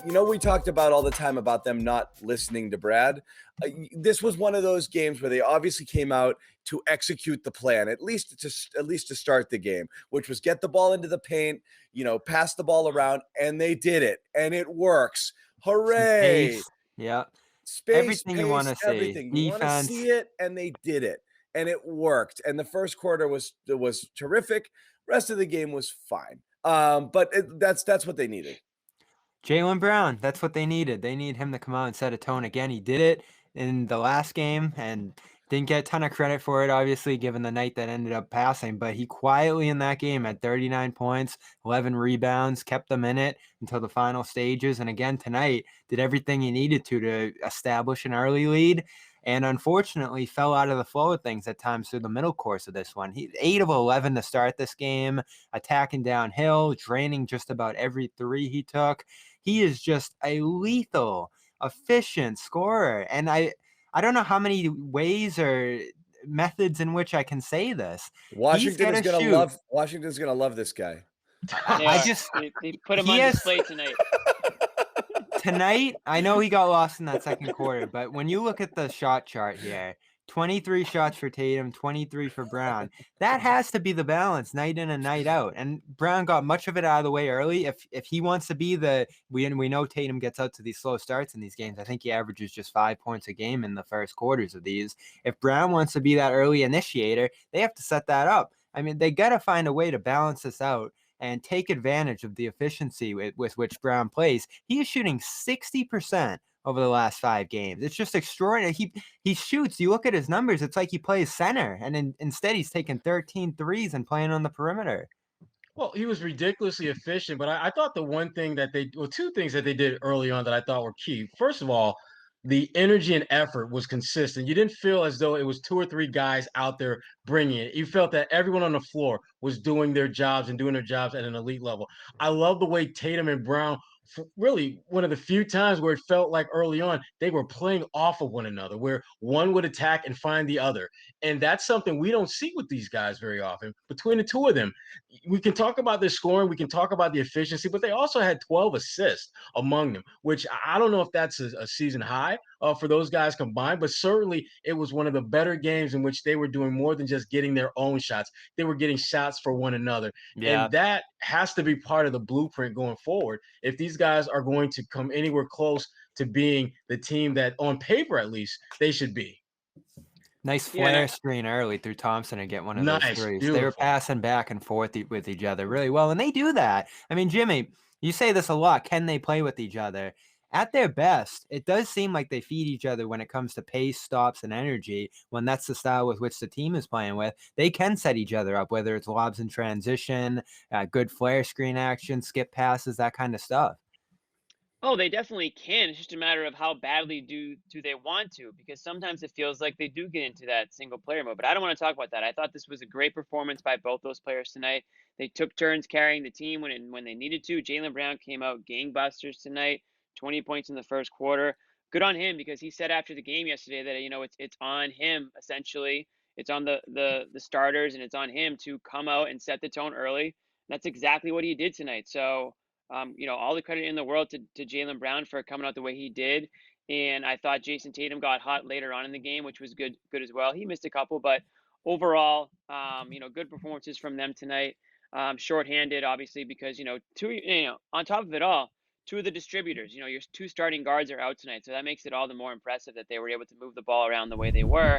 we talked about all the time about them not listening to Brad. This was one of those games where they obviously came out to execute the plan, at least to start the game, which was get the ball into the paint, pass the ball around, and they did it, and it works. Hooray! Space. Yeah. Space, Everything you pace, want to see. everything. You want to Defense. see it, and they did it, and it worked. And the first quarter was terrific. Rest of the game was fine. But that's what they needed. Jaylen Brown, that's what they needed. They need him to come out and set a tone again. He did it in the last game and didn't get a ton of credit for it, obviously, given the night that ended up passing. But he quietly in that game had 39 points, 11 rebounds, kept them in it until the final stages. And again, tonight, did everything he needed to establish an early lead. And unfortunately, fell out of the flow of things at times through the middle course of this one. He 8 of 11 to start this game, attacking downhill, draining just about every three he took. He is just a lethal, efficient scorer. And I don't know how many ways or methods in which I can say this. Washington's gonna love this guy. They put him on display tonight. Tonight, I know he got lost in that second quarter, but when you look at the shot chart here, 23 shots for Tatum, 23 for Brown. That has to be the balance night in and night out. And Brown got much of it out of the way early. If he wants to be we know Tatum gets out to these slow starts in these games. I think he averages just 5 points a game in the first quarters of these. If Brown wants to be that early initiator, they have to set that up. I mean, they got to find a way to balance this out and take advantage of the efficiency with which Brown plays. He is shooting 60% over the last 5 games. It's just extraordinary. He shoots. You look at his numbers, it's like he plays center, and instead he's taking 13 threes and playing on the perimeter. Well, he was ridiculously efficient, but I thought two things that they did early on that I thought were key. First of all, the energy and effort was consistent. You didn't feel as though it was 2 or 3 guys out there bringing it. You felt that everyone on the floor was doing their jobs and doing their jobs at an elite level. I love the way Tatum and Brown, really one of the few times where it felt like early on they were playing off of one another, where one would attack and find the other. And that's something we don't see with these guys very often. Between the two of them, we can talk about their scoring, we can talk about the efficiency, but they also had 12 assists among them, which I don't know if that's a season high for those guys combined, but certainly it was one of the better games in which they were doing more than just getting their own shots. They were getting shots for one another. Yeah. And that has to be part of the blueprint going forward if these guys are going to come anywhere close to being the team that, on paper at least, they should be. Nice flare screen early through Thompson and get one of those threes. Beautiful. They were passing back and forth with each other really well, and they do that. I mean, Jimmy, you say this a lot. Can they play with each other? At their best, it does seem like they feed each other when it comes to pace, stops, and energy. When that's the style with which the team is playing with, they can set each other up, whether it's lobs in transition, good flare screen action, skip passes, that kind of stuff. Oh, they definitely can. It's just a matter of how badly do they want to, because sometimes it feels like they do get into that single player mode. But I don't want to talk about that. I thought this was a great performance by both those players tonight. They took turns carrying the team when they needed to. Jaylen Brown came out gangbusters tonight, 20 points in the first quarter. Good on him, because he said after the game yesterday that it's on him essentially. It's on the starters, and it's on him to come out and set the tone early. And that's exactly what he did tonight. So all the credit in the world to Jaylen Brown for coming out the way he did. And I thought Jayson Tatum got hot later on in the game, which was good as well. He missed a couple, but overall, good performances from them tonight. Shorthanded, obviously, because, on top of it all, 2 of the distributors, your 2 starting guards are out tonight. So that makes it all the more impressive that they were able to move the ball around the way they were.